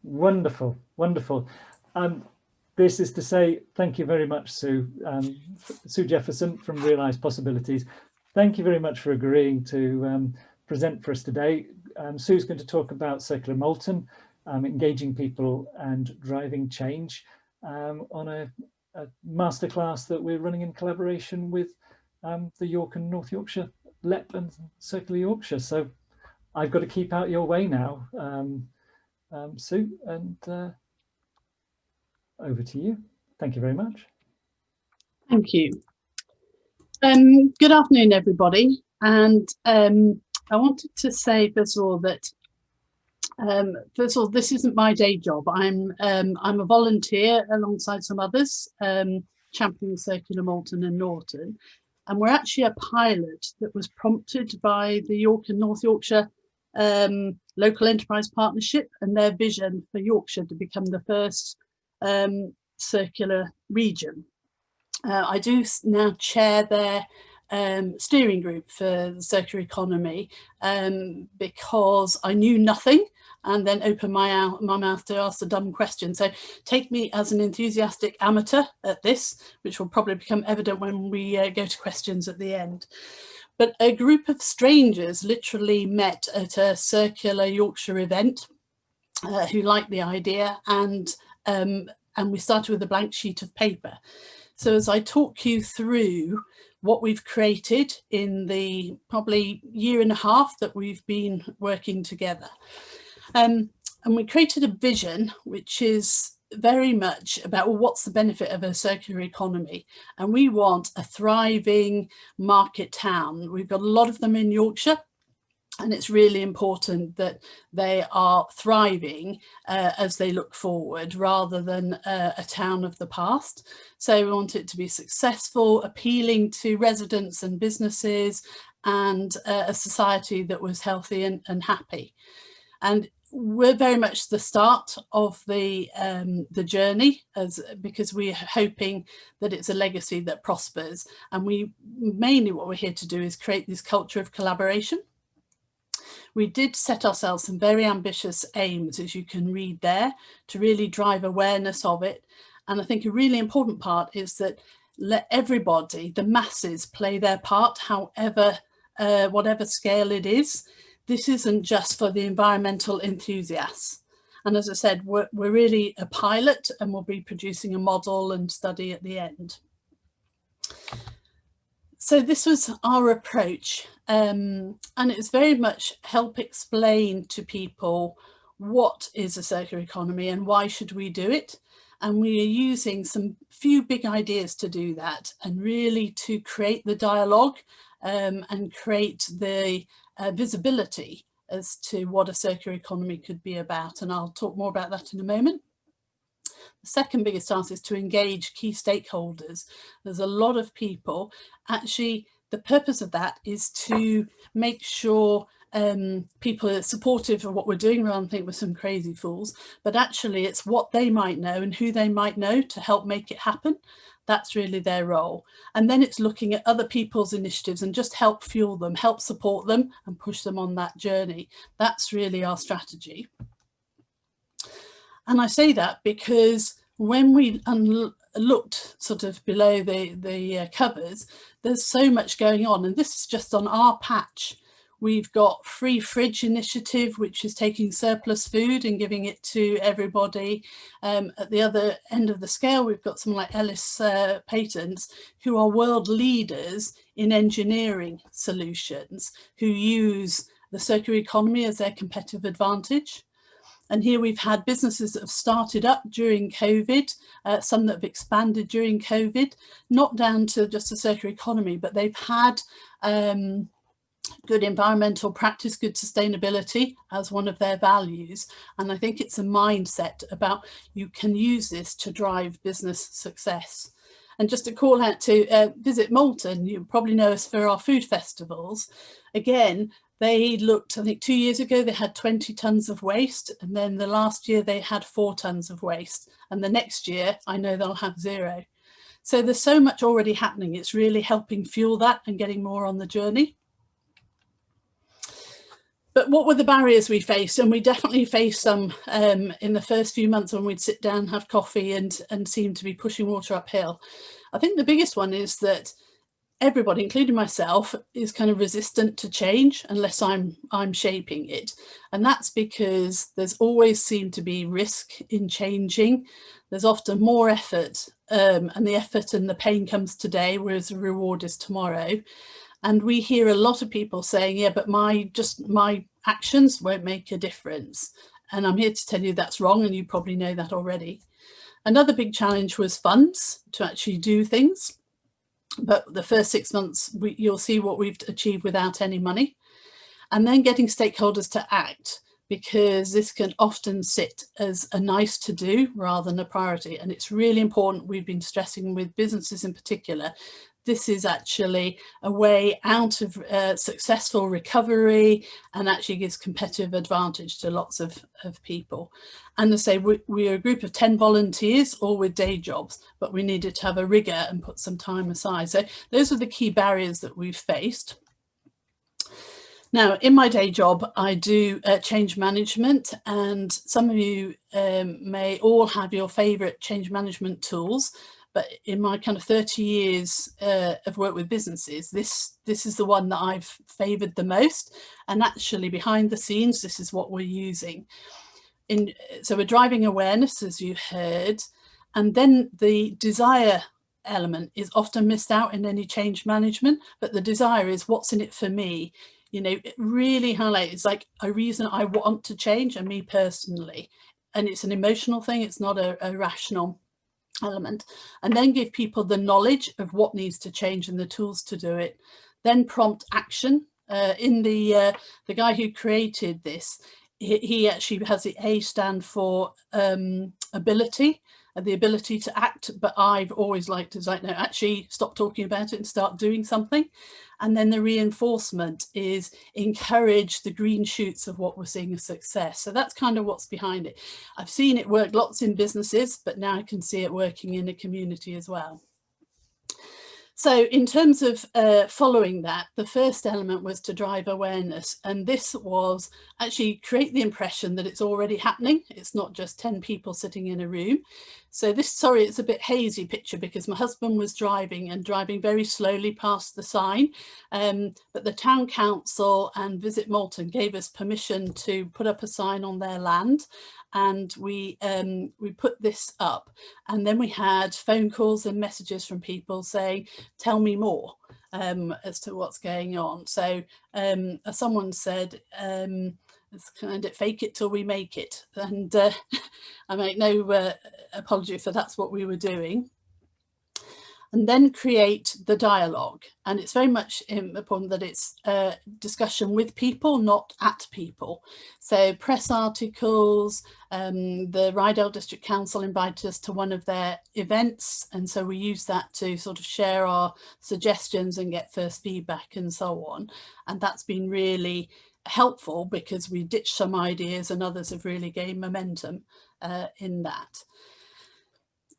Wonderful, wonderful. This is to say thank you very much, Sue. Sue Jefferson from Realise Possibilities. Thank you very much for agreeing to present for us today. Sue's going to talk about circular Malton, engaging people and driving change on a masterclass that we're running in collaboration with the York and North Yorkshire LEP and Circular Yorkshire. So I've got to keep out your way now, Sue, and over to you. Thank you very much. Thank you. Good afternoon, everybody. And I wanted to say, first of all, that this isn't my day job. I'm a volunteer alongside some others, championing Circular Malton and Norton. And we're actually a pilot that was prompted by the York and North Yorkshire Local Enterprise Partnership and their vision for Yorkshire to become the first circular region. I do now chair their steering group for the circular economy because I knew nothing and then opened my mouth to ask a dumb question. So take me as an enthusiastic amateur at this, which will probably become evident when we go to questions at the end. But a group of strangers literally met at a circular Yorkshire event who liked the idea, and we started with a blank sheet of paper. So as I talk you through what we've created in the probably year and a half that we've been working together. And we created a vision which is very much about, well, what's the benefit of a circular economy? And we want a thriving market town. We've got a lot of them in Yorkshire, and it's really important that they are thriving as they look forward, rather than a town of the past. So we want it to be successful, appealing to residents and businesses, and a society that was healthy and happy. And we're very much the start of the journey, because we're hoping that it's a legacy that prospers. And mainly what we're here to do is create this culture of collaboration. We did set ourselves some very ambitious aims, as you can read there, to really drive awareness of it. And I think a really important part is that let everybody, the masses, play their part, however, whatever scale it is. This isn't just for the environmental enthusiasts. And as I said, we're really a pilot, and we'll be producing a model and study at the end. So this was our approach, and it's very much help explain to people what is a circular economy and why should we do it. And we are using some few big ideas to do that, and really to create the dialogue and create the visibility as to what a circular economy could be about. And I'll talk more about that in a moment. The second biggest task is to engage key stakeholders. There's a lot of people. Actually, the purpose of that is to make sure people are supportive of what we're doing, rather than think we're some crazy fools, but actually it's what they might know and who they might know to help make it happen. That's really their role. And then it's looking at other people's initiatives and just help fuel them, help support them and push them on that journey. That's really our strategy. And I say that because when we looked sort of below the covers, there's so much going on. And this is just on our patch. We've got Free Fridge Initiative, which is taking surplus food and giving it to everybody. At the other end of the scale, we've got someone like Ellis Patents, who are world leaders in engineering solutions, who use the circular economy as their competitive advantage. And here we've had businesses that have started up during COVID, some that have expanded during COVID, not down to just the circular economy, but they've had good environmental practice, good sustainability as one of their values. And I think it's a mindset about you can use this to drive business success. And just a call out to Visit Malton, you probably know us for our food festivals. Again, they looked, I think 2 years ago, they had 20 tonnes of waste. And then the last year they had 4 tonnes of waste. And the next year, I know they'll have 0. So there's so much already happening. It's really helping fuel that and getting more on the journey. But what were the barriers we faced? And we definitely faced some in the first few months when we'd sit down, have coffee and seem to be pushing water uphill. I think the biggest one is that everybody, including myself, is kind of resistant to change unless I'm shaping it. And that's because there's always seemed to be risk in changing. There's often more effort, and the effort and the pain comes today, whereas the reward is tomorrow. And we hear a lot of people saying, yeah, but my actions won't make a difference. And I'm here to tell you that's wrong, and you probably know that already. Another big challenge was funds to actually do things. But the first 6 months, you'll see what we've achieved without any money. And then getting stakeholders to act, because this can often sit as a nice to do rather than a priority. And it's really important, we've been stressing with businesses in particular, this is actually a way out of successful recovery and actually gives competitive advantage to lots of people. And as I say, we're a group of 10 volunteers, all with day jobs, but we needed to have a rigor and put some time aside. So those are the key barriers that we've faced. Now, in my day job, I do change management, and some of you may all have your favourite change management tools. But in my kind of 30 years of work with businesses, this is the one that I've favoured the most. And actually, behind the scenes, this is what we're using. So we're driving awareness, as you heard, and then the desire element is often missed out in any change management. But the desire is what's in it for me. You know, it really highlights like a reason I want to change, and me personally. And it's an emotional thing. It's not a rational element. And then give people the knowledge of what needs to change and the tools to do it. Then prompt action. In the guy who created this, he actually has the A stand for ability, the ability to act. But I've always liked to like, no, actually stop talking about it and start doing something. And then the reinforcement is encourage the green shoots of what we're seeing as success. So that's kind of what's behind it. I've seen it work lots in businesses, but now I can see it working in a community as well. So in terms of following that, the first element was to drive awareness. And this was actually create the impression that it's already happening. It's not just 10 people sitting in a room. So this, sorry, it's a bit hazy picture because my husband was driving very slowly past the sign. But the town council and Visit Malton gave us permission to put up a sign on their land. And we put this up, and then we had phone calls and messages from people saying, tell me more as to what's going on. So as someone said, it's kind of fake it till we make it. And I make no apology for that's what we were doing. And then create the dialogue. And it's very much important that it's a discussion with people, not at people. So press articles, the Rydell District Council invited us to one of their events. And so we use that to sort of share our suggestions and get first feedback and so on. And that's been really helpful because we ditched some ideas and others have really gained momentum in that.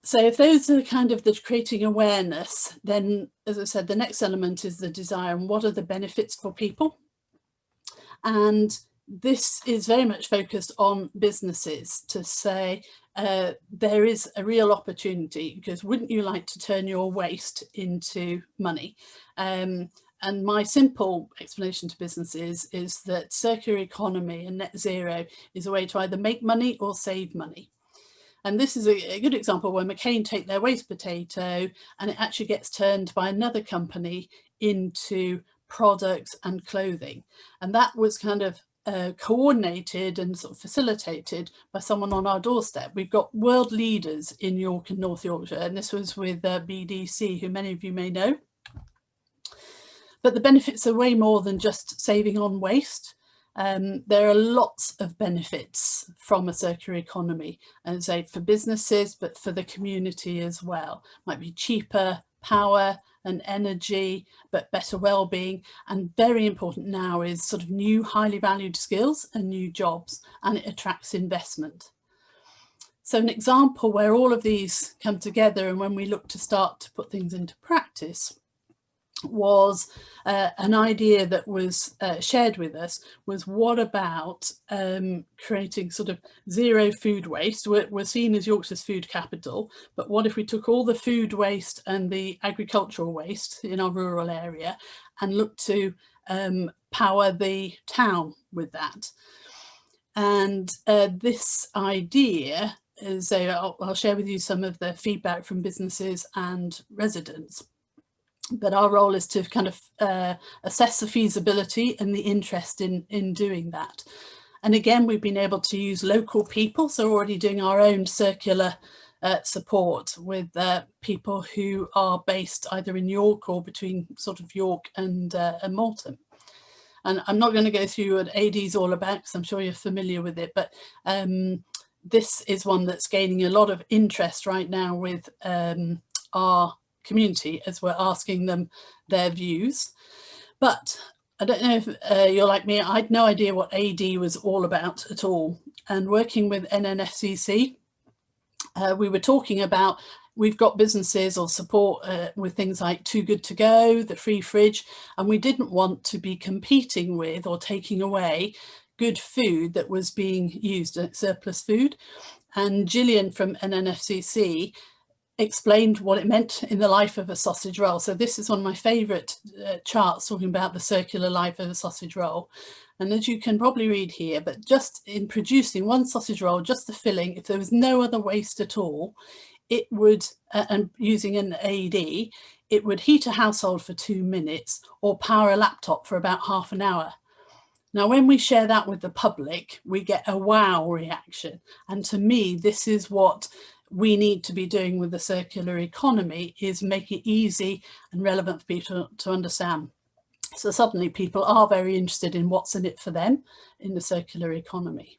So if those are kind of the creating awareness, then, as I said, the next element is the desire and what are the benefits for people. And this is very much focused on businesses to say there is a real opportunity, because wouldn't you like to turn your waste into money? And my simple explanation to businesses is that circular economy and net zero is a way to either make money or save money. And this is a good example where McCain take their waste potato and it actually gets turned by another company into products and clothing. And that was kind of coordinated and sort of facilitated by someone on our doorstep. We've got world leaders in York and North Yorkshire, and this was with BDC, who many of you may know. But the benefits are way more than just saving on waste. There are lots of benefits from a circular economy, and say for businesses, but for the community as well. Might be cheaper power and energy, but better well-being. And very important now is sort of new highly valued skills and new jobs, and it attracts investment. So an example where all of these come together, and when we look to start to put things into practice, was an idea that was shared with us, was what about creating sort of zero food waste? We're seen as Yorkshire's food capital, but what if we took all the food waste and the agricultural waste in our rural area and looked to power the town with that? And this idea is, I'll share with you some of the feedback from businesses and residents. But our role is to kind of assess the feasibility and the interest in doing that. And again, we've been able to use local people, so we're already doing our own circular support with people who are based either in York or between sort of York and Malton. And I'm not going to go through what AD is all about, because I'm sure you're familiar with it, but this is one that's gaining a lot of interest right now with our community as we're asking them their views. But I don't know if you're like me, I had no idea what AD was all about at all. And working with NNFCC, we were talking about, we've got businesses or support with things like Too Good To Go, the free fridge, and we didn't want to be competing with or taking away good food that was being used, surplus food. And Gillian from NNFCC explained what it meant in the life of a sausage roll. So this is one of my favourite charts talking about the circular life of a sausage roll. And as you can probably read here, but just in producing one sausage roll, just the filling, if there was no other waste at all, it would, and using an AD, it would heat a household for 2 minutes or power a laptop for about half an hour. Now, when we share that with the public, we get a wow reaction. And to me, this is what we need to be doing with the circular economy, is make it easy and relevant for people to understand. So suddenly people are very interested in what's in it for them in the circular economy.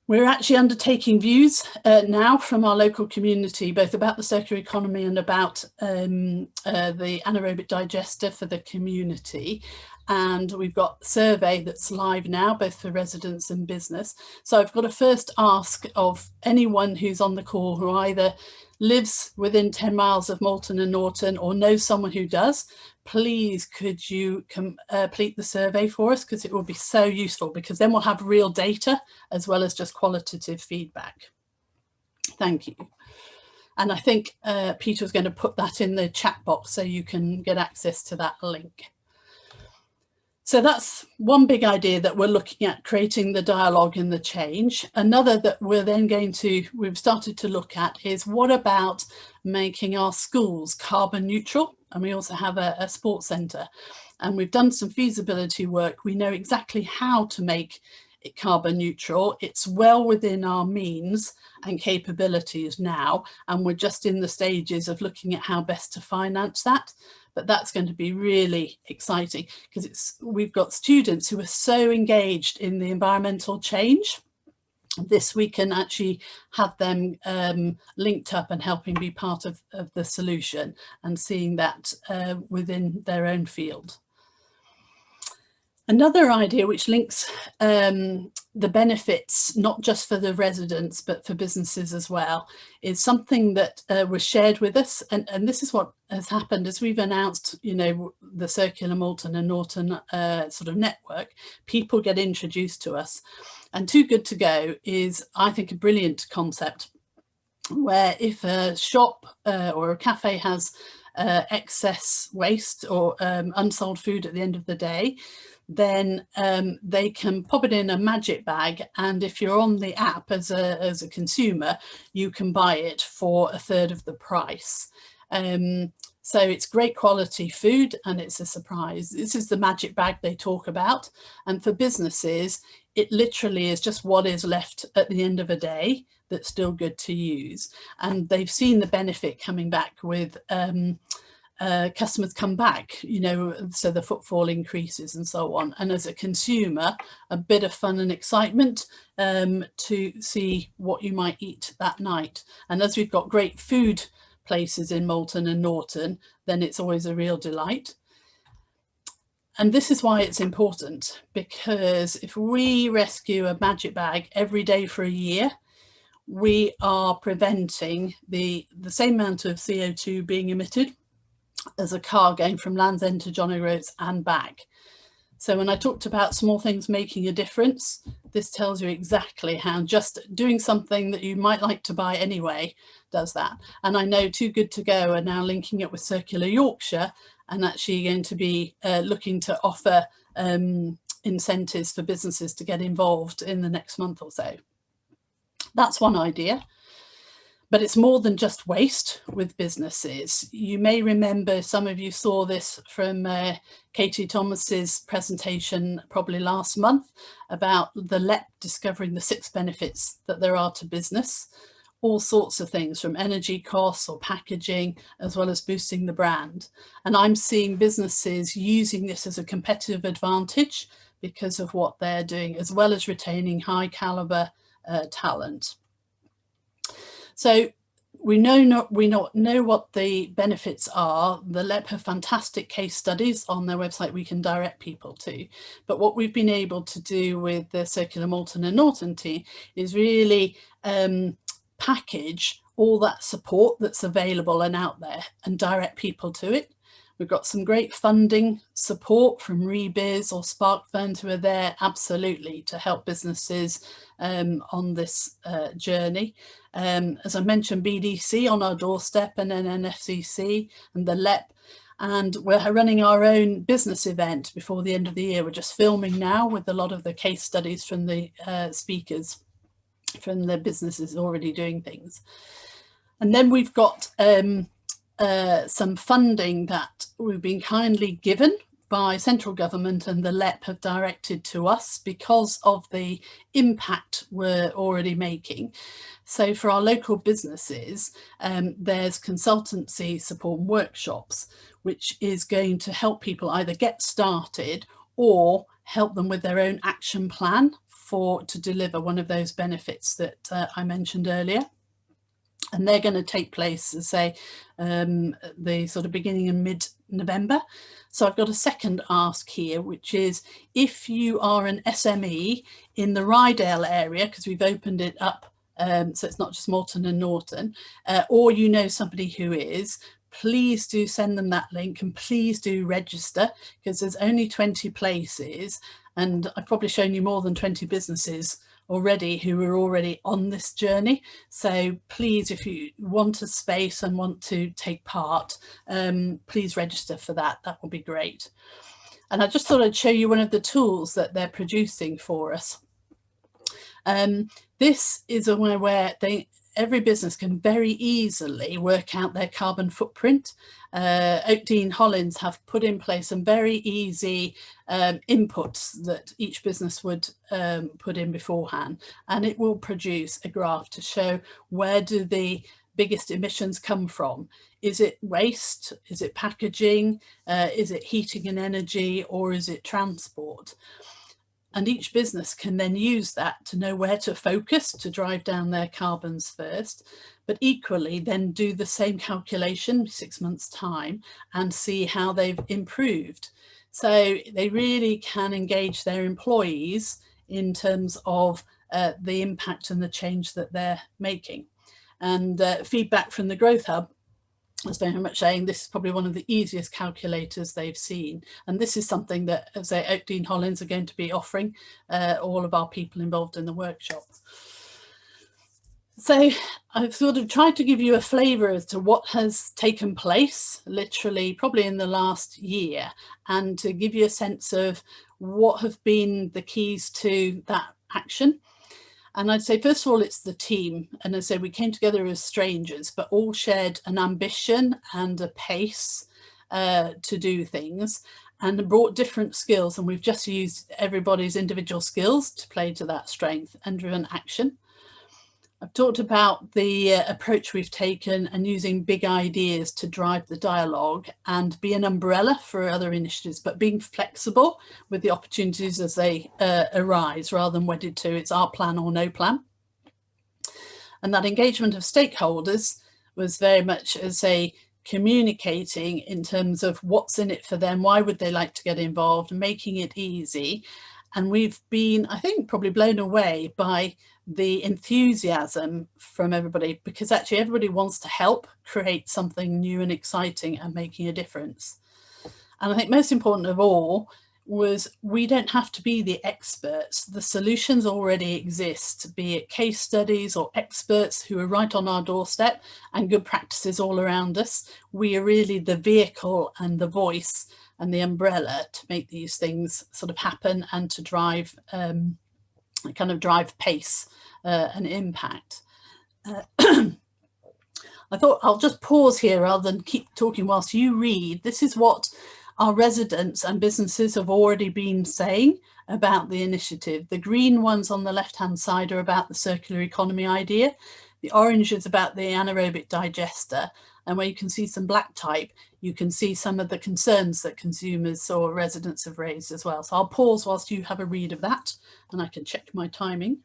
We're actually undertaking views now from our local community, both about the circular economy and about the anaerobic digester for the community. And we've got a survey that's live now, both for residents and business. So I've got a first ask of anyone who's on the call who either lives within 10 miles of Malton and Norton or knows someone who does, please could you complete the survey for us, because it will be so useful, because then we'll have real data as well as just qualitative feedback. Thank you. And I think Peter was going to put that in the chat box so you can get access to that link. So that's one big idea that we're looking at, creating the dialogue and the change. Another that we're then we've started to look at is, what about making our schools carbon neutral? And we also have a sports centre, and we've done some feasibility work. We know exactly how to make it carbon neutral. It's well within our means and capabilities now, and we're just in the stages of looking at how best to finance that. But that's going to be really exciting, because we've got students who are so engaged in the environmental change. This we can actually have them linked up and helping be part of the solution, and seeing that within their own field. Another idea which links the benefits, not just for the residents, but for businesses as well, is something that was shared with us. And this is what has happened as we've announced, you know, the Circular Malton and Norton sort of network. People get introduced to us. And Too Good To Go is, I think, a brilliant concept, where if a shop or a cafe has excess waste or unsold food at the end of the day, then they can pop it in a magic bag, and if you're on the app as a consumer, you can buy it for 1/3 of the price. So it's great quality food, and it's a surprise. This is the magic bag they talk about, and for businesses it literally is just what is left at the end of a day that's still good to use. And they've seen the benefit coming back with customers come back, you know, so the footfall increases and so on. And as a consumer, a bit of fun and excitement to see what you might eat that night. And as we've got great food places in Malton and Norton, then it's always a real delight. And this is why it's important, because if we rescue a magic bag every day for a year, we are preventing the same amount of CO2 being emitted as a car going from Land's End to John O'Groats and back. So when I talked about small things making a difference, this tells you exactly how just doing something that you might like to buy anyway does that. And I know Too Good To Go are now linking it with Circular Yorkshire and actually going to be looking to offer incentives for businesses to get involved in the next month or so. That's one idea. But it's more than just waste with businesses. You may remember, some of you saw this from Katie Thomas's presentation probably last month about the LEP discovering the 6 benefits that there are to business. All sorts of things, from energy costs or packaging, as well as boosting the brand. And I'm seeing businesses using this as a competitive advantage because of what they're doing, as well as retaining high caliber talent. So we know what the benefits are. The LEP have fantastic case studies on their website we can direct people to. But what we've been able to do with the Circular Malton and Norton team is really package all that support that's available and out there and direct people to it. We've got some great funding support from Rebiz or Spark Fund, who are there absolutely to help businesses on this journey. As I mentioned, BDC on our doorstep, and then NFCC and the LEP. And we're running our own business event before the end of the year. We're just filming now with a lot of the case studies from the speakers from the businesses already doing things. And then we've got some funding that we've been kindly given by central government, and the LEP have directed to us because of the impact we're already making. So for our local businesses, there's consultancy support and workshops, which is going to help people either get started or help them with their own action plan to deliver one of those benefits that I mentioned earlier. And they're going to take place, as say, the sort of beginning and mid-November. So I've got a second ask here, which is if you are an SME in the Rydale area, because we've opened it up, so it's not just Malton and Norton, or you know somebody who is, please do send them that link and please do register, because there's only 20 places. And I've probably shown you more than 20 businesses already who are already on this journey. So please, if you want a space and want to take part, please register for that. That will be great. And I just thought I'd show you one of the tools that they're producing for us. This is a way where every business can very easily work out their carbon footprint. Oakdean Hollins have put in place some very easy inputs that each business would put in beforehand, and it will produce a graph to show where do the biggest emissions come from. Is it waste? Is it packaging? Is it heating and energy? Or is it transport? And each business can then use that to know where to focus to drive down their carbons first, but equally then do the same calculation 6 months' time and see how they've improved. So they really can engage their employees in terms of the impact and the change that they're making. And feedback from the Growth Hub was very much saying this is probably one of the easiest calculators they've seen. And this is something that, as I say, Oakdean Hollins are going to be offering all of our people involved in the workshop. So I've sort of tried to give you a flavour as to what has taken place, literally probably in the last year, and to give you a sense of what have been the keys to that action. And I'd say, first of all, it's the team. And as I say, we came together as strangers, but all shared an ambition and a pace to do things, and brought different skills. And we've just used everybody's individual skills to play to that strength and driven action. I've talked about the approach we've taken and using big ideas to drive the dialogue and be an umbrella for other initiatives, but being flexible with the opportunities as they arise rather than wedded to it's our plan or no plan. And that engagement of stakeholders was very much as a communicating in terms of what's in it for them, why would they like to get involved, making it easy, And we've been, I think, probably blown away by the enthusiasm from everybody, because actually everybody wants to help create something new and exciting and making a difference. And I think most important of all was we don't have to be the experts. The solutions already exist, be it case studies or experts who are right on our doorstep and good practices all around us. We are really the vehicle and the voice and the umbrella to make these things sort of happen and to drive kind of drive pace and impact. I thought I'll just pause here rather than keep talking whilst you read. This is what our residents and businesses have already been saying about the initiative. The green ones on the left-hand side are about the circular economy idea. The orange is about the anaerobic digester. And where you can see some black type, you can see some of the concerns that consumers or residents have raised as well. So I'll pause whilst you have a read of that, and I can check my timing.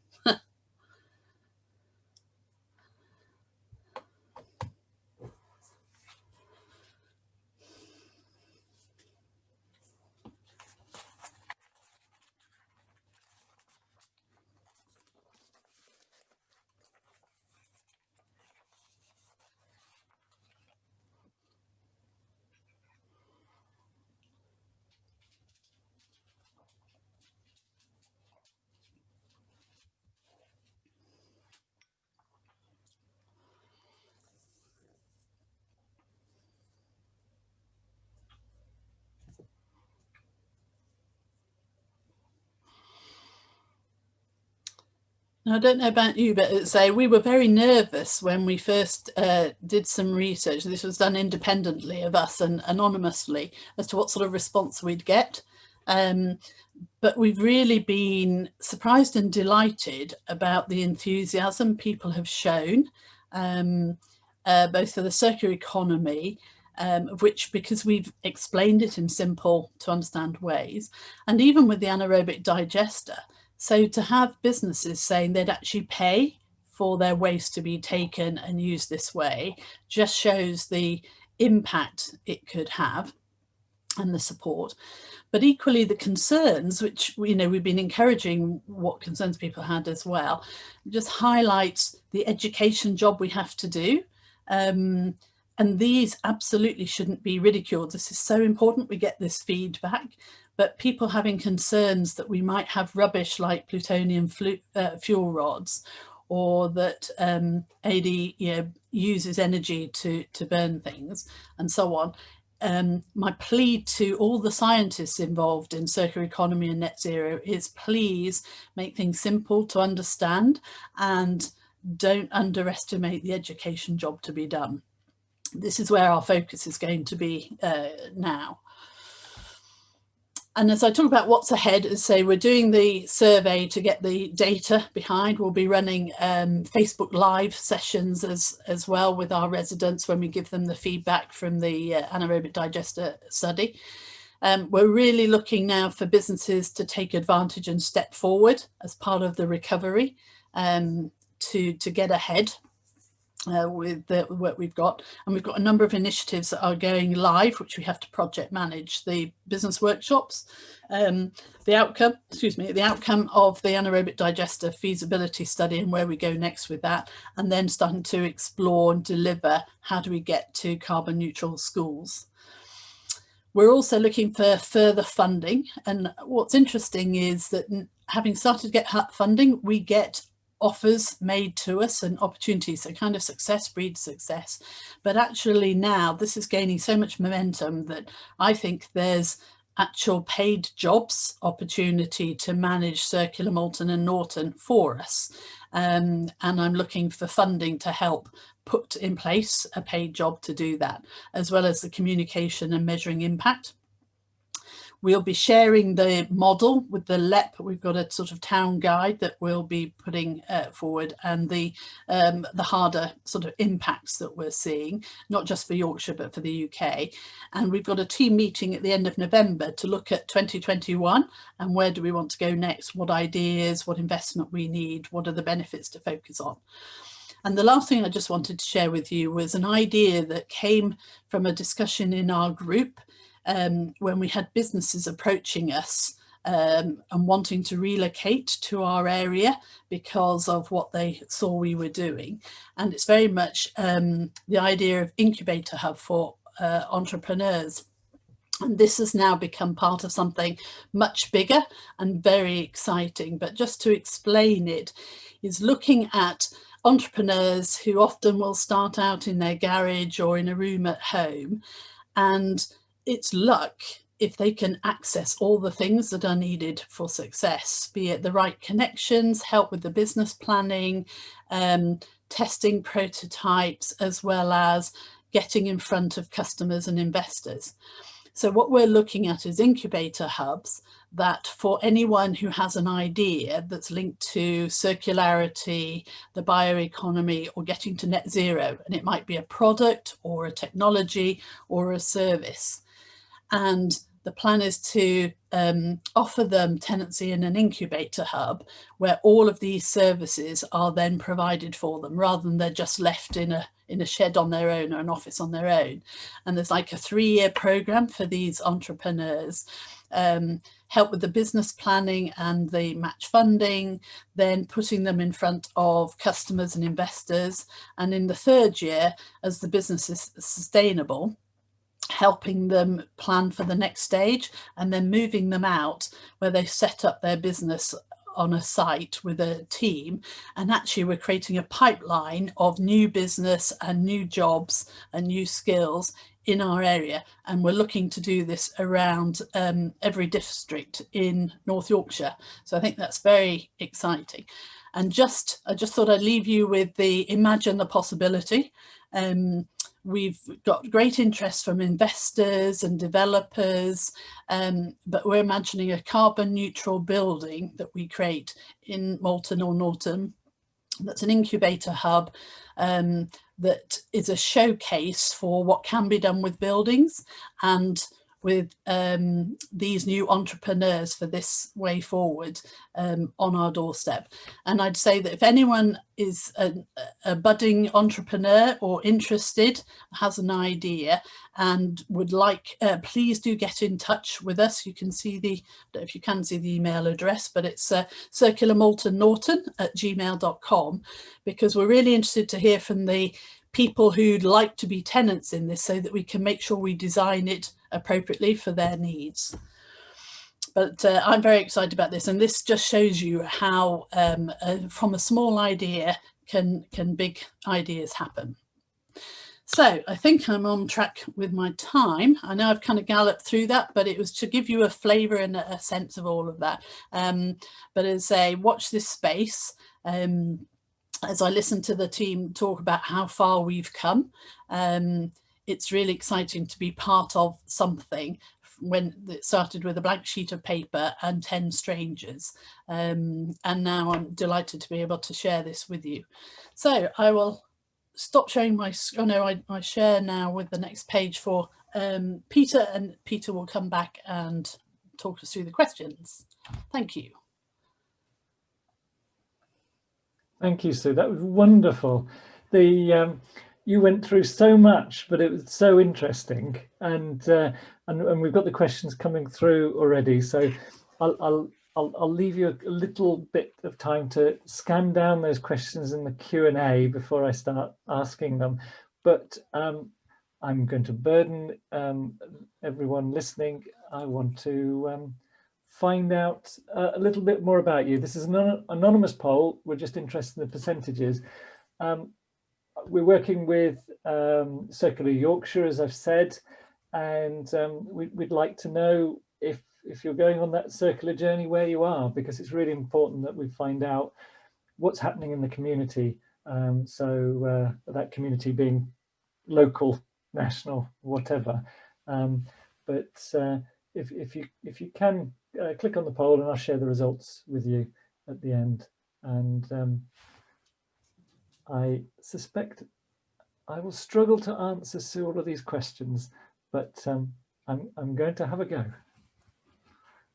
Now, I don't know about you, but say we were very nervous when we first did some research. This was done independently of us and anonymously as to what sort of response we'd get. But we've really been surprised and delighted about the enthusiasm people have shown, both for the circular economy, of which, because we've explained it in simple to understand ways, and even with the anaerobic digester. So to have businesses saying they'd actually pay for their waste to be taken and used this way just shows the impact it could have and the support. But equally the concerns, which we've been encouraging what concerns people had as well, just highlights the education job we have to do. And these absolutely shouldn't be ridiculed. This is so important we get this feedback. But people having concerns that we might have rubbish like plutonium fuel rods, or that AD uses energy to burn things, and so on. My plea to all the scientists involved in circular economy and net zero is please make things simple to understand and don't underestimate the education job to be done. This is where our focus is going to be now. And as I talk about what's ahead, as say we're doing the survey to get the data behind, we'll be running Facebook Live sessions as well with our residents when we give them the feedback from the anaerobic digester study. We're really looking now for businesses to take advantage and step forward as part of the recovery to get ahead with what we've got. And we've got a number of initiatives that are going live, which we have to project manage. The business workshops, the outcome of the anaerobic digester feasibility study and where we go next with that, and then starting to explore and deliver how do we get to carbon neutral schools. We're also looking for further funding, and what's interesting is that having started to get funding, we get offers made to us and opportunities. So kind of success breeds success. But actually now this is gaining so much momentum that I think there's actual paid jobs opportunity to manage circular Malton and Norton for us. And I'm looking for funding to help put in place a paid job to do that, as well as the communication and measuring impact. We'll be sharing the model with the LEP. We've got a sort of town guide that we'll be putting forward, and the harder sort of impacts that we're seeing, not just for Yorkshire, but for the UK. And we've got a team meeting at the end of November to look at 2021 and where do we want to go next, what ideas, what investment we need, what are the benefits to focus on. And the last thing I just wanted to share with you was an idea that came from a discussion in our group when we had businesses approaching us and wanting to relocate to our area because of what they saw we were doing. And it's very much the idea of incubator hub for entrepreneurs. And this has now become part of something much bigger and very exciting. But just to explain it, is looking at entrepreneurs who often will start out in their garage or in a room at home. And it's luck if they can access all the things that are needed for success, be it the right connections, help with the business planning, testing prototypes, as well as getting in front of customers and investors. So what we're looking at is incubator hubs that for anyone who has an idea that's linked to circularity, the bioeconomy, or getting to net zero, and it might be a product or a technology or a service. And the plan is to offer them tenancy in an incubator hub where all of these services are then provided for them, rather than they're just left in a shed on their own or an office on their own. And there's like a 3-year program for these entrepreneurs, help with the business planning and the match funding, then putting them in front of customers and investors. And in the 3rd year, as the business is sustainable, helping them plan for the next stage, and then moving them out where they set up their business on a site with a team. And actually we're creating a pipeline of new business and new jobs and new skills in our area. And we're looking to do this around every district in North Yorkshire. So I think that's very exciting. And I just thought I'd leave you with the imagine the possibility. We've got great interest from investors and developers, but we're imagining a carbon neutral building that we create in Malton or Norton. That's an incubator hub that is a showcase for what can be done with buildings and with these new entrepreneurs for this way forward on our doorstep. And I'd say that if anyone is a budding entrepreneur or interested, has an idea and would like, please do get in touch with us. You can see I don't know if you can see the email address, but it's circularmaltonnorton@gmail.com, because we're really interested to hear from the people who'd like to be tenants in this, so that we can make sure we design it appropriately for their needs. But I'm very excited about this, and this just shows you how from a small idea can big ideas happen. So I think I'm on track with my time. I know I've kind of galloped through that, but it was to give you a flavour and a sense of all of that. But as I watch this space, as I listen to the team talk about how far we've come, it's really exciting to be part of something when it started with a blank sheet of paper and 10 strangers. And now I'm delighted to be able to share this with you. So I will stop sharing my, oh no, I share now with the next page for Peter, and Peter will come back and talk us through the questions. Thank you. Thank you, Sue. That was wonderful. You went through so much, but it was so interesting, and we've got the questions coming through already. So I'll leave you a little bit of time to scan down those questions in the Q&A before I start asking them. But I'm going to burden everyone listening. I want to find out a little bit more about you. This is an anonymous poll. We're just interested in the percentages. We're working with Circular Yorkshire, as I've said, and we'd like to know if you're going on that circular journey, where you are, because it's really important that we find out what's happening in the community. So that community being local, national, whatever. But if you can click on the poll, and I'll share the results with you at the end. And I suspect I will struggle to answer all of these questions, but I'm going to have a go.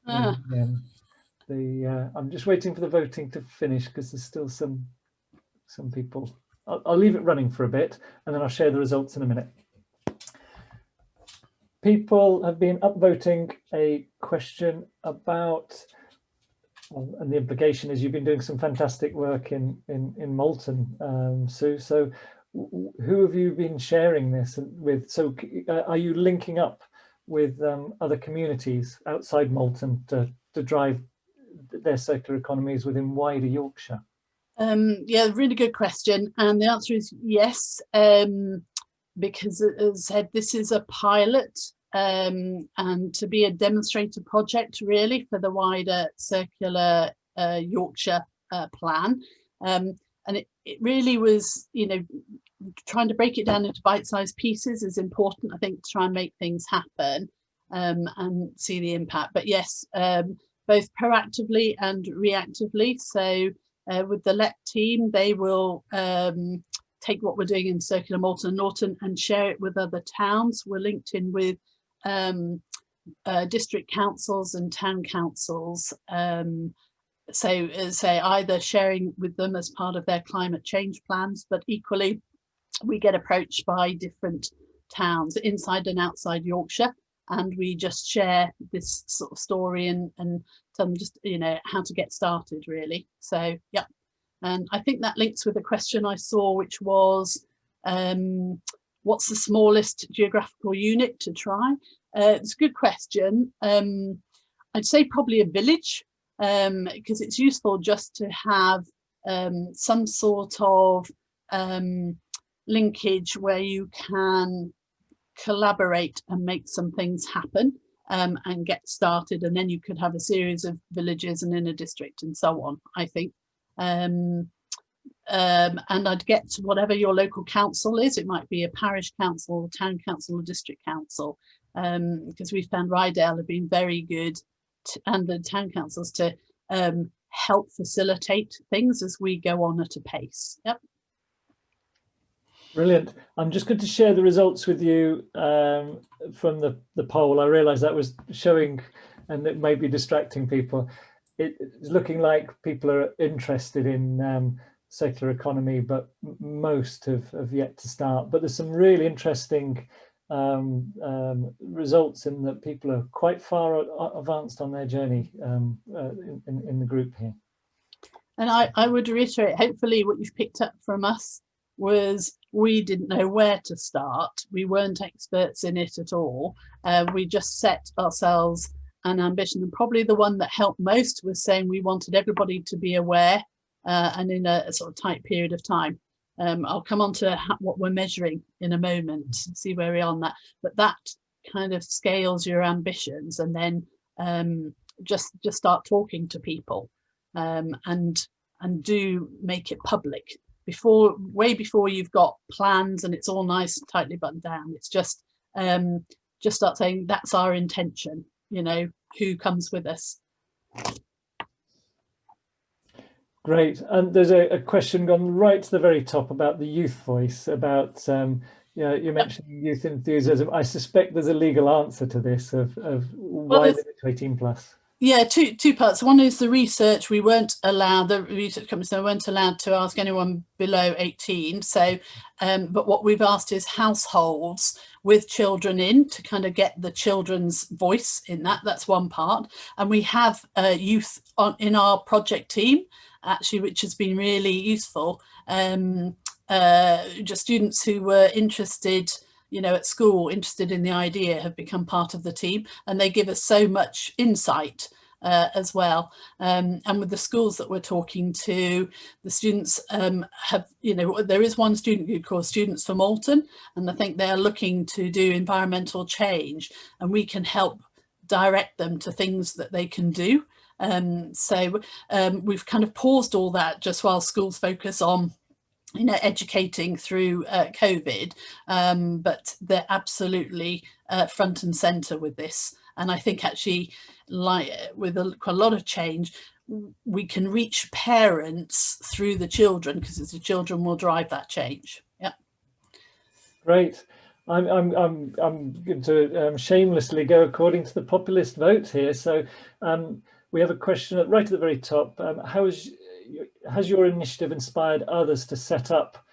I'm just waiting for the voting to finish, because there's still some people. I'll leave it running for a bit, and then I'll share the results in a minute. people have been upvoting a question about, and the implication is you've been doing some fantastic work in Malton, Sue. So who have you been sharing this with? So are you linking up with other communities outside Malton to drive their circular economies within wider Yorkshire? Yeah, really good question. And the answer is yes, because as I said, this is a pilot and to be a demonstrator project really for the wider circular Yorkshire plan. And it really was, you know, trying to break it down into bite-sized pieces is important, I think, to try and make things happen and see the impact. But yes, both proactively and reactively. So with the LEP team, they will take what we're doing in Circular Malton and Norton and share it with other towns. We're linked in with district councils and town councils. So say either sharing with them as part of their climate change plans, but equally we get approached by different towns inside and outside Yorkshire, and we just share this sort of story and tell them just, you know, how to get started really. So yeah, and I think that links with a question I saw, which was what's the smallest geographical unit to try? It's a good question. I'd say probably a village, because it's useful just to have some sort of linkage where you can collaborate and make some things happen and get started, and then you could have a series of villages and in a district and so on, I think. And I'd get to whatever your local council is. It might be a parish council, town council or district council, because we found Rydale have been very good and the town councils to help facilitate things as we go on at a pace. Yep. Brilliant. I'm just going to share the results with you from the poll. I realise that was showing, and it may be distracting people. It's looking like people are interested in circular economy, but most have yet to start. But there's some really interesting results in that people are quite far advanced on their journey in the group here. And I would reiterate, hopefully what you've picked up from us was we didn't know where to start. We weren't experts in it at all. We just set ourselves an ambition, and probably the one that helped most was saying we wanted everybody to be aware and in a sort of tight period of time. I'll come on to what we're measuring in a moment, see where we are on that, but that kind of scales your ambitions, and then just start talking to people and do make it public way before you've got plans and it's all nice and tightly buttoned down. It's just start saying that's our intention, you know, who comes with us. Great. And there's a question gone right to the very top about the youth voice, about yeah, you mentioned youth enthusiasm. I suspect there's a legal answer to this of why limit to 18 plus. Yeah, two parts. One is the research. We weren't allowed, the research companies weren't allowed to ask anyone below 18. So, but what we've asked is households with children in to kind of get the children's voice in that. That's one part. And we have youth in our project team, actually, which has been really useful. Just students who were interested, you know, at school, interested in the idea, have become part of the team, and they give us so much insight as well. And with the schools that we're talking to, the students have, you know, there is one student group called Students for Malton, and I think they're looking to do environmental change, and we can help direct them to things that they can do. So we've kind of paused all that just while schools focus on, you know, educating through COVID, but they're absolutely front and center with this. And I think actually, like with quite a lot of change, we can reach parents through the children, because it's the children will drive that change. Yeah. Great. I'm going to shamelessly go according to the populist vote here. So we have a question right at the very top. Has your initiative inspired others to set up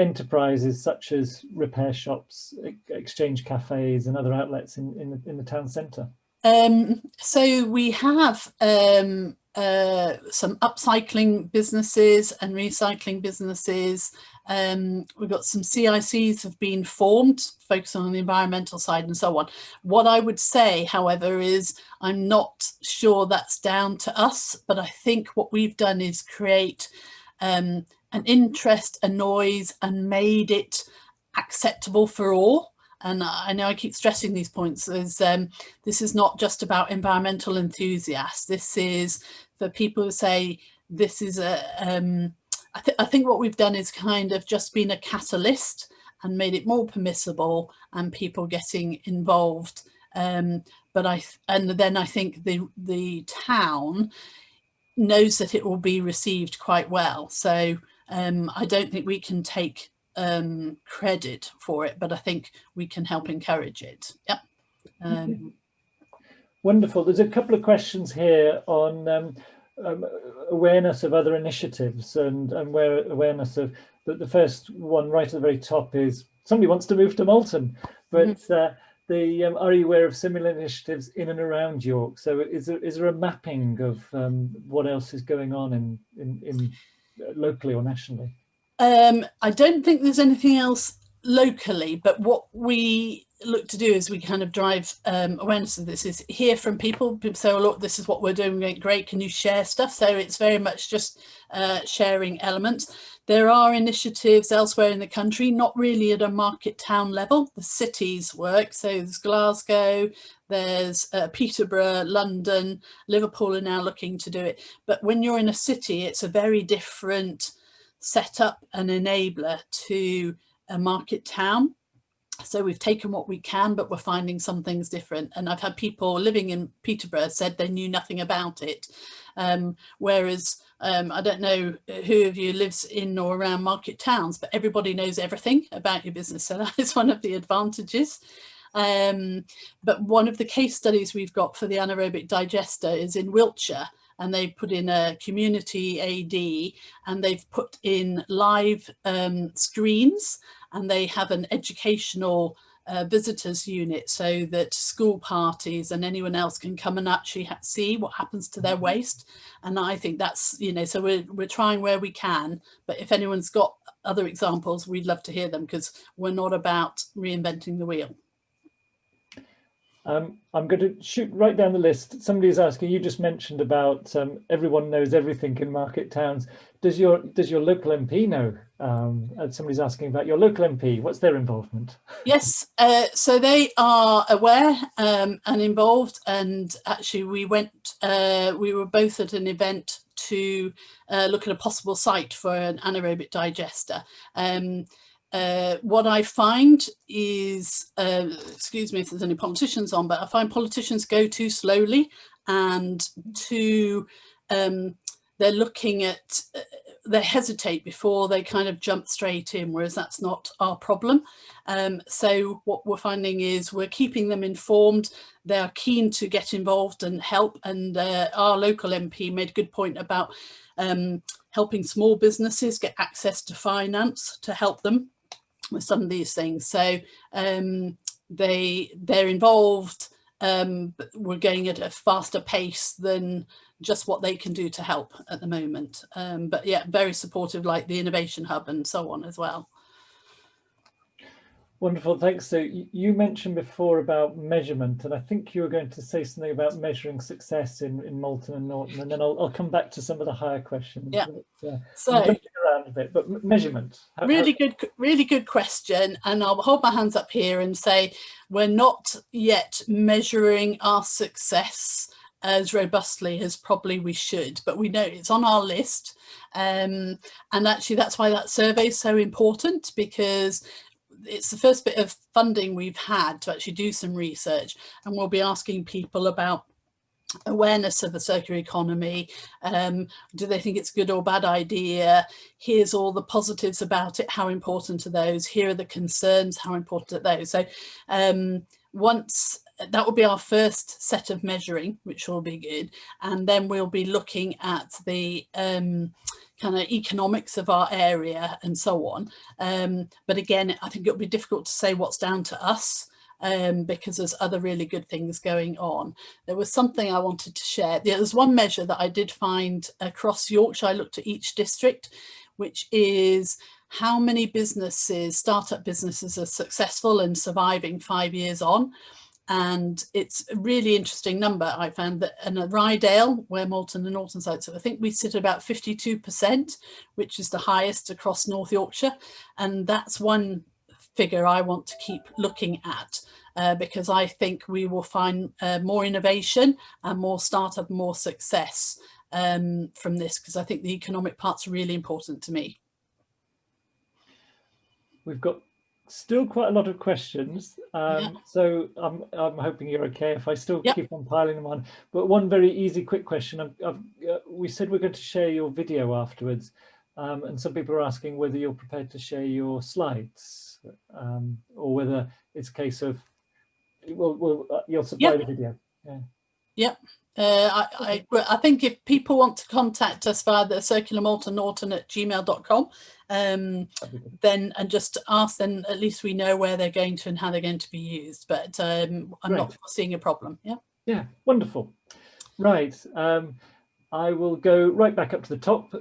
enterprises such as repair shops, exchange cafes and other outlets in the town centre? So we have some upcycling businesses and recycling businesses. We've got some CICs have been formed, focusing on the environmental side and so on. What I would say, however, is I'm not sure that's down to us, but I think what we've done is create an interest, a noise, and made it acceptable for all. And I know I keep stressing these points. This is not just about environmental enthusiasts. This is for people who say this is I think what we've done is kind of just been a catalyst and made it more permissible and people getting involved. Then I think the town knows that it will be received quite well. So I don't think we can take credit for it, but I think we can help encourage it. Yep. Wonderful. There's a couple of questions here on awareness of other initiatives and where awareness of the first one right at the very top is somebody wants to move to Malton, but are you aware of similar initiatives in and around York? So is there a mapping of what else is going on in locally or nationally? I don't think there's anything else locally, but what we look to do is we kind of drive awareness of this, is hear from people say, oh, look, this is what we're doing, great, can you share stuff? So it's very much just sharing elements. There are initiatives elsewhere in the country, not really at a market town level. The cities work, so there's Glasgow, there's Peterborough, London, Liverpool are now looking to do it. But when you're in a city, it's a very different set up an enabler to a market town. So we've taken what we can, but we're finding some things different. And I've had people living in Peterborough said they knew nothing about it. Whereas I don't know who of you lives in or around market towns, but everybody knows everything about your business. So that is one of the advantages. But one of the case studies we've got for the anaerobic digester is in Wiltshire. And they've put in a community AD and they've put in live screens, and they have an educational visitors unit so that school parties and anyone else can come and actually see what happens to their waste. And I think that's, so we're trying where we can, but if anyone's got other examples, we'd love to hear them, because we're not about reinventing the wheel. I'm going to shoot right down the list. Somebody's asking, you just mentioned about everyone knows everything in market towns. Does your local MP know? Somebody's asking about your local MP. What's their involvement? Yes, so they are aware and involved. And actually, we were both at an event to look at a possible site for an anaerobic digester. What I find is, excuse me if there's any politicians on, but I find politicians go too slowly and they're looking at, they hesitate before they kind of jump straight in, whereas that's not our problem. So what we're finding is we're keeping them informed. They are keen to get involved and help. And our local MP made a good point about helping small businesses get access to finance to help them with some of these things. So they're involved, but we're going at a faster pace than just what they can do to help at the moment. But yeah, very supportive, like the Innovation Hub and so on as well. Wonderful, thanks. So you mentioned before about measurement, and I think you were going to say something about measuring success in Malton and Norton, and then I'll come back to some of the higher questions. Yeah. But, so I'm jumping around a bit, but measurement. Really good question. And I'll hold my hands up here and say we're not yet measuring our success as robustly as probably we should, but we know it's on our list. And actually that's why that survey is so important, because it's the first bit of funding we've had to actually do some research, and we'll be asking people about awareness of the circular economy. Do they think it's a good or bad idea? Here's all the positives about it, how important are those? Here are the concerns, how important are those? So once that will be our first set of measuring, which will be good, and then we'll be looking at the kind of economics of our area and so on. But again, I think it'll be difficult to say what's down to us, because there's other really good things going on. There was something I wanted to share. There's one measure that I did find across Yorkshire. I looked at each district, which is how many businesses, startup businesses, are successful and surviving 5 years on. And it's a really interesting number. I found that in Rydale, where Malton and Norton sites are, I think we sit at about 52%, which is the highest across North Yorkshire. And that's one figure I want to keep looking at, because I think we will find more innovation and more startup, more success from this, because I think the economic part's really important to me. We've got still quite a lot of questions, so I'm hoping you're okay if I still keep on piling them on. But one very easy, quick question. We said we're going to share your video afterwards, and some people are asking whether you're prepared to share your slides, or whether it's a case of you'll supply the video. I think if people want to contact us via the circularmaltonnorton@gmail.com, then, and just ask, then at least we know where they're going to and how they're going to be used. But I'm not seeing a problem. Yeah, wonderful. Right. I will go right back up to the top.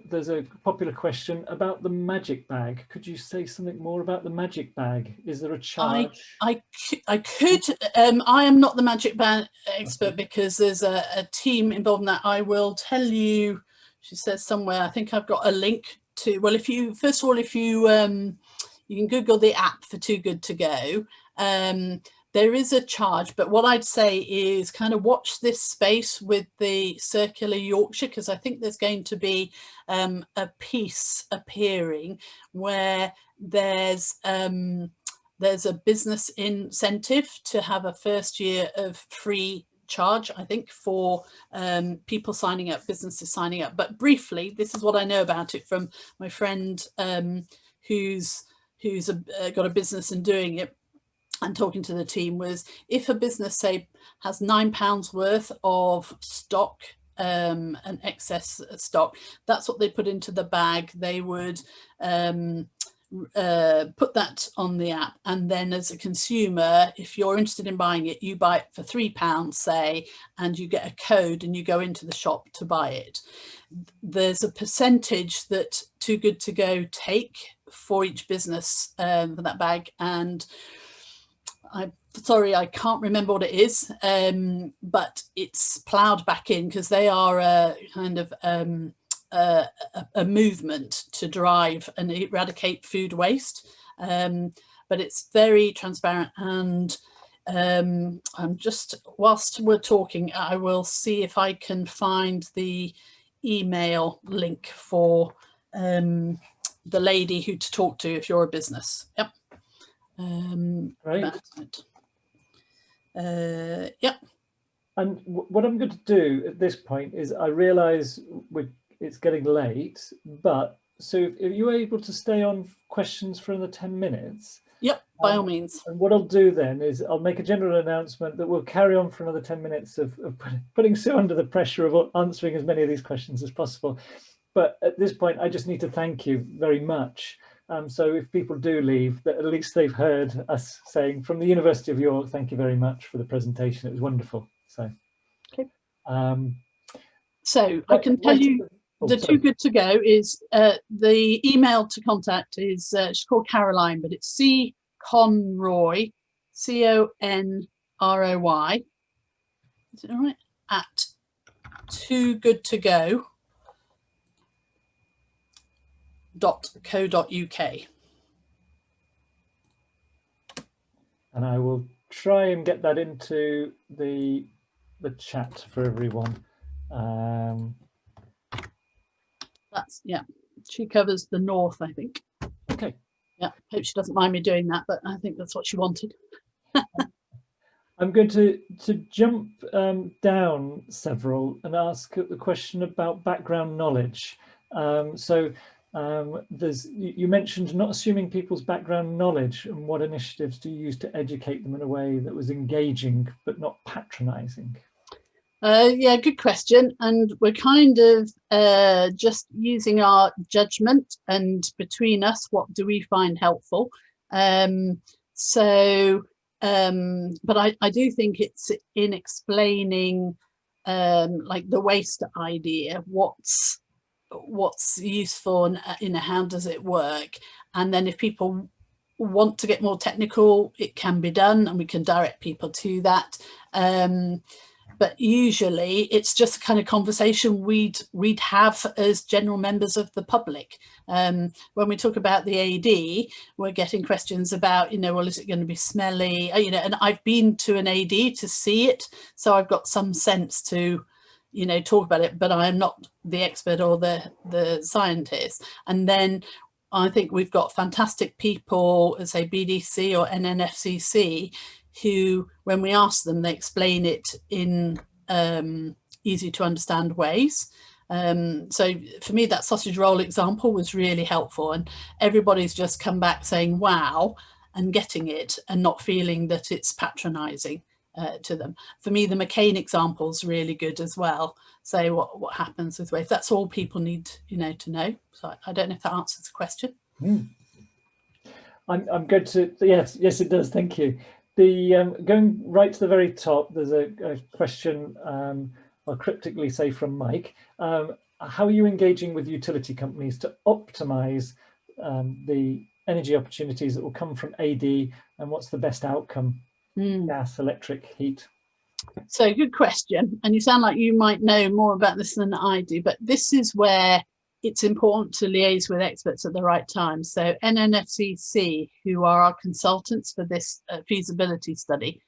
There's a popular question about the magic bag. Could you say something more about the magic bag? Is there a charge? I could. I am not the magic bag expert, because there's a team involved in that. I will tell you, she says somewhere, I think I've got a link to, well, if you, first of all, if you, you can Google the app for Too Good To Go. There is a charge, but what I'd say is kind of watch this space with the Circular Yorkshire, because I think there's going to be a piece appearing where there's a business incentive to have a first year of free charge, I think, for people signing up, businesses signing up. But briefly, this is what I know about it from my friend who's got a business and doing it, and talking to the team, was if a business, say, has £9 worth of stock, an excess stock, that's what they put into the bag. They would put that on the app, and then as a consumer, if you're interested in buying it, you buy it for £3, say, and you get a code and you go into the shop to buy it. There's a percentage that Too Good To Go take for each business for that bag, and I'm sorry, I can't remember what it is, but it's ploughed back in, because they are a kind of a movement to drive and eradicate food waste. But it's very transparent, and I'm just, whilst we're talking, I will see if I can find the email link for the lady who to talk to if you're a business. Right. And what I'm going to do at this point is, I realise it's getting late, but so if you're able to stay on questions for another 10 minutes. By all means. And what I'll do then is I'll make a general announcement that we'll carry on for another 10 minutes of putting Sue under the pressure of answering as many of these questions as possible. But at this point, I just need to thank you very much. So if people do leave, that at least they've heard us saying from the University of York, thank you very much for the presentation. It was wonderful. So, okay. So I can tell you the Too Good To Go is the email to contact is she's called Caroline, but it's C Conroy, CONROY. Is it all right? At Too Good To Go. .co.uk, and I will try and get that into the chat for everyone. That's she covers the north, I think. Okay. Hope she doesn't mind me doing that, but I think that's what she wanted. I'm going to jump down several and ask a question about background knowledge. You mentioned not assuming people's background knowledge, and what initiatives do you use to educate them in a way that was engaging but not patronizing? Yeah, good question. And we're kind of just using our judgment, and between us, what do we find helpful? But I do think it's in explaining like the waste idea, what's useful, and how does it work? And then if people want to get more technical, it can be done, and we can direct people to that. But usually it's just a kind of conversation we'd have as general members of the public. When we talk about the AD, we're getting questions about, well, is it going to be smelly? And I've been to an AD to see it, so I've got some sense to, talk about it, but I am not the expert or the scientist. And then I think we've got fantastic people, say BDC or NNFCC, who, when we ask them, they explain it in easy to understand ways. So for me, that sausage roll example was really helpful, and everybody's just come back saying wow and getting it, and not feeling that it's patronizing to them. For me, the McCain example is really good as well. So what happens with waste? That's all people need, to know. So I don't know if that answers the question. I'm going to, yes, it does. Thank you. Going right to the very top, there's a question, I'll cryptically say, from Mike. How are you engaging with utility companies to optimize the energy opportunities that will come from AD, and what's the best outcome? Gas, electric, heat. So good question. And you sound like you might know more about this than I do, but this is where it's important to liaise with experts at the right time. So NNFCC, who are our consultants for this feasibility study,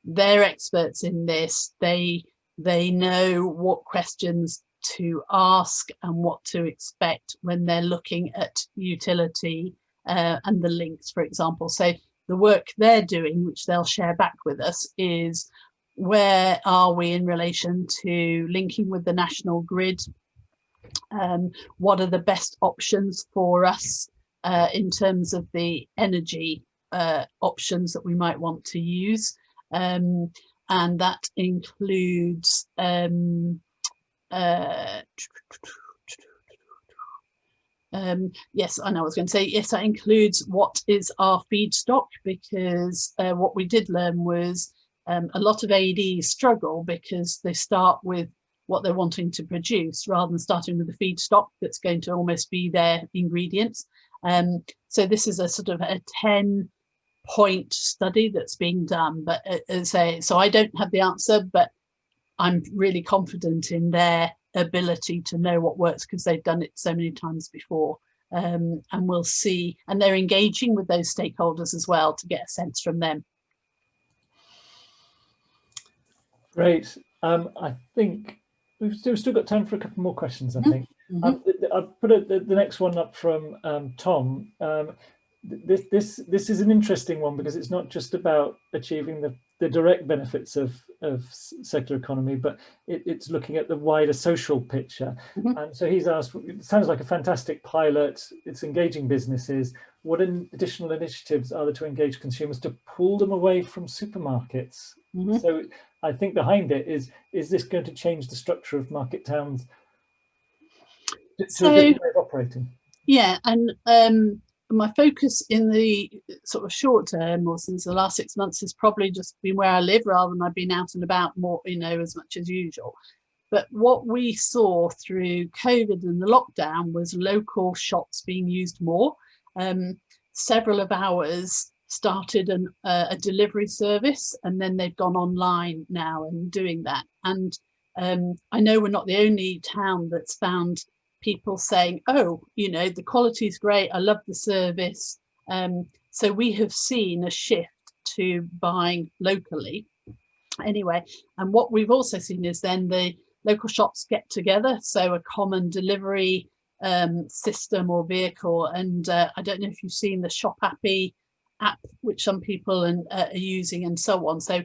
they're experts in this. They know what questions to ask and what to expect when they're looking at utility and the links, for example. So the work they're doing, which they'll share back with us, is where are we in relation to linking with the national grid? What are the best options for us in terms of the energy options that we might want to use? And that includes yes, I know I was going to say, yes, that includes what is our feedstock, because what we did learn was a lot of ADs struggle because they start with what they're wanting to produce rather than starting with the feedstock that's going to almost be their ingredients. So this is a sort of a 10-point study that's being done. But so I don't have the answer, but I'm really confident in their ability to know what works, because they've done it so many times before. And we'll see. And they're engaging with those stakeholders as well to get a sense from them. Great. I think we've still got time for a couple more questions, I think. I'll put the next one up from Tom. This is an interesting one, because it's not just about achieving the direct benefits of circular economy, but it's looking at the wider social picture. And so he's asked, it sounds like a fantastic pilot, it's engaging businesses. What additional initiatives are there to engage consumers to pull them away from supermarkets? So I think behind it is this going to change the structure of market towns to a different way of operating? Yeah, and my focus in the sort of short term, or since the last 6 months, has probably just been where I live, rather than I've been out and about more, as much as usual. But what we saw through COVID and the lockdown was local shops being used more. Several of ours started a delivery service, and then they've gone online now and doing that. And I know we're not the only town that's found people saying, oh, the quality is great, I love the service. So we have seen a shift to buying locally anyway. And what we've also seen is then the local shops get together, so a common delivery system or vehicle. And I don't know if you've seen the Shop Appy app, which some people are using, and so on. So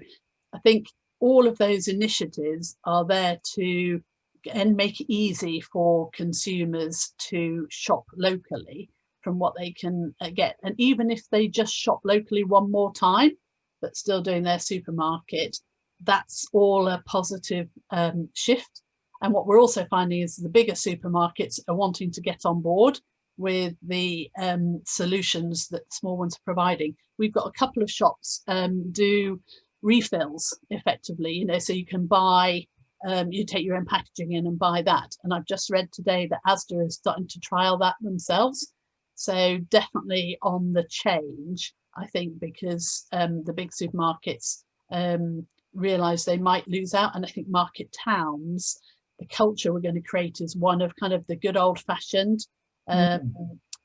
I think all of those initiatives are there to and make it easy for consumers to shop locally from what they can get. And even if they just shop locally one more time, but still doing their supermarket, that's all a positive shift. And what we're also finding is the bigger supermarkets are wanting to get on board with the solutions that small ones are providing. We've got a couple of shops do refills effectively, you know, so you can buy, you take your own packaging in and buy that. And I've just read today that Asda is starting to trial that themselves. So definitely on the change, I think, because the big supermarkets realise they might lose out. And I think market towns, the culture we're going to create is one of kind of the good old fashioned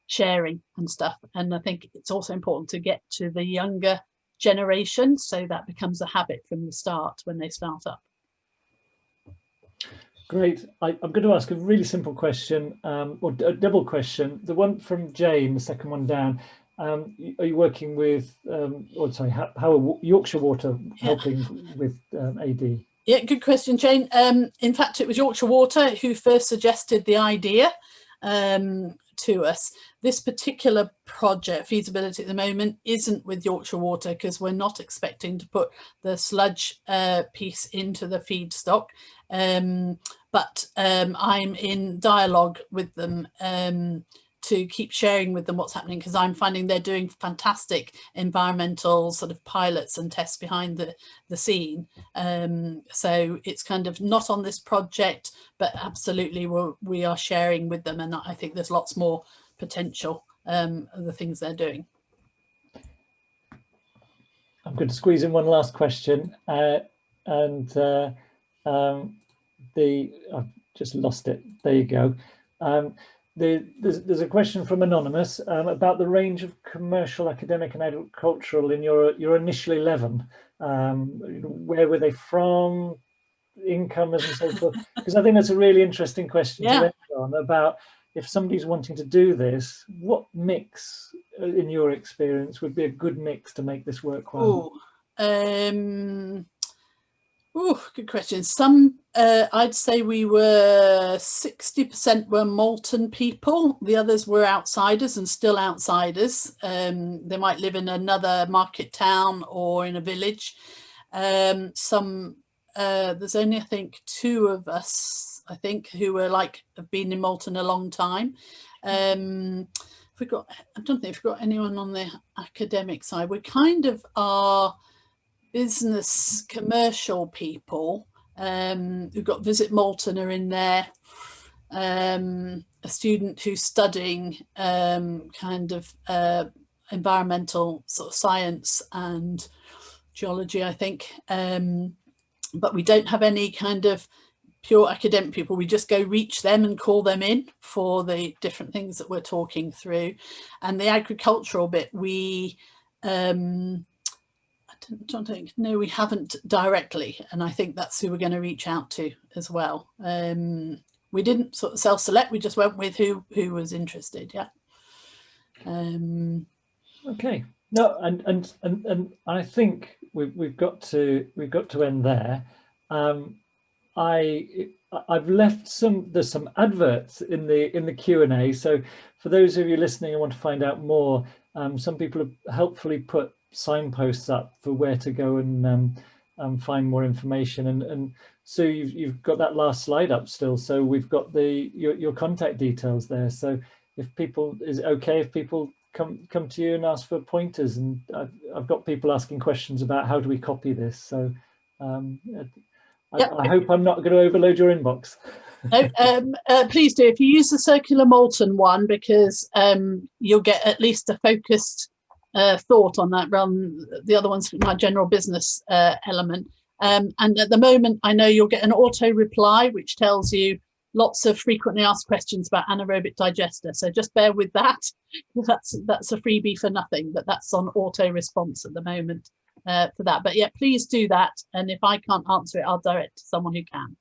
sharing and stuff. And I think it's also important to get to the younger generation, so that becomes a habit from the start when they start up. Great. I'm going to ask a really simple question, or a double question. The one from Jane, the second one down. Are you working with, how are Yorkshire Water helping with AD? Yeah, good question, Jane. In fact, it was Yorkshire Water who first suggested the idea to us. This particular project, feasibility at the moment, isn't with Yorkshire Water because we're not expecting to put the sludge piece into the feedstock. But I'm in dialogue with them to keep sharing with them what's happening, because I'm finding they're doing fantastic environmental sort of pilots and tests behind the scene. So it's kind of not on this project, but absolutely we are sharing with them, and I think there's lots more potential of the things they're doing. I'm going to squeeze in one last question, I've just lost it. There you go. There's a question from Anonymous about the range of commercial, academic and agricultural in your initial 11. Where were they from, incomers and so forth? Because I think that's a really interesting question to end on, about if somebody's wanting to do this, what mix, in your experience, would be a good mix to make this work well? Good question. Some, I'd say we were 60% were Malton people. The others were outsiders and still outsiders. They might live in another market town or in a village. There's only, I think, 2 of us, I think, who were have been in Malton a long time. I don't think we've got anyone on the academic side. We kind of are business, commercial people who've got Visit Malton are in there. A student who's studying environmental sort of science and geology, I think. But we don't have any kind of pure academic people. We just go reach them and call them in for the different things that we're talking through. And the agricultural bit, we no, we haven't directly, and I think that's who we're going to reach out to as well. We didn't sort of self-select, we just went with who was interested. Okay. No, and I think we've got to end there. I've left there's some adverts in the Q&A, so for those of you listening and want to find out more, some people have helpfully put signposts up for where to go and find more information, and so you've got that last slide up still, so we've got your contact details there. So if people, is it okay if people come to you and ask for pointers? And I've got people asking questions about how do we copy this, so I hope I'm not going to overload your inbox. No, please do, if you use the Circular Malton one, because you'll get at least a focused thought on that, rather than the other ones, my general business element. And at the moment, I know you'll get an auto reply which tells you lots of frequently asked questions about anaerobic digester, so just bear with that. That's a freebie for nothing, but that's on auto response at the moment for that. But yeah, please do that, and if I can't answer it, I'll direct to someone who can.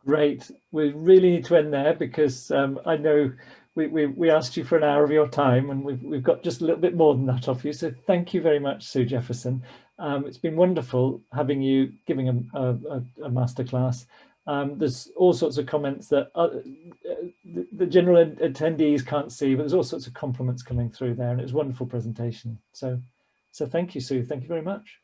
Great. We really need to end there, because I know we asked you for an hour of your time, and we've got just a little bit more than that off you. So thank you very much, Sue Jefferson. It's been wonderful having you giving a masterclass. There's all sorts of comments that the general attendees can't see, but there's all sorts of compliments coming through there, and it was a wonderful presentation. So thank you, Sue. Thank you very much.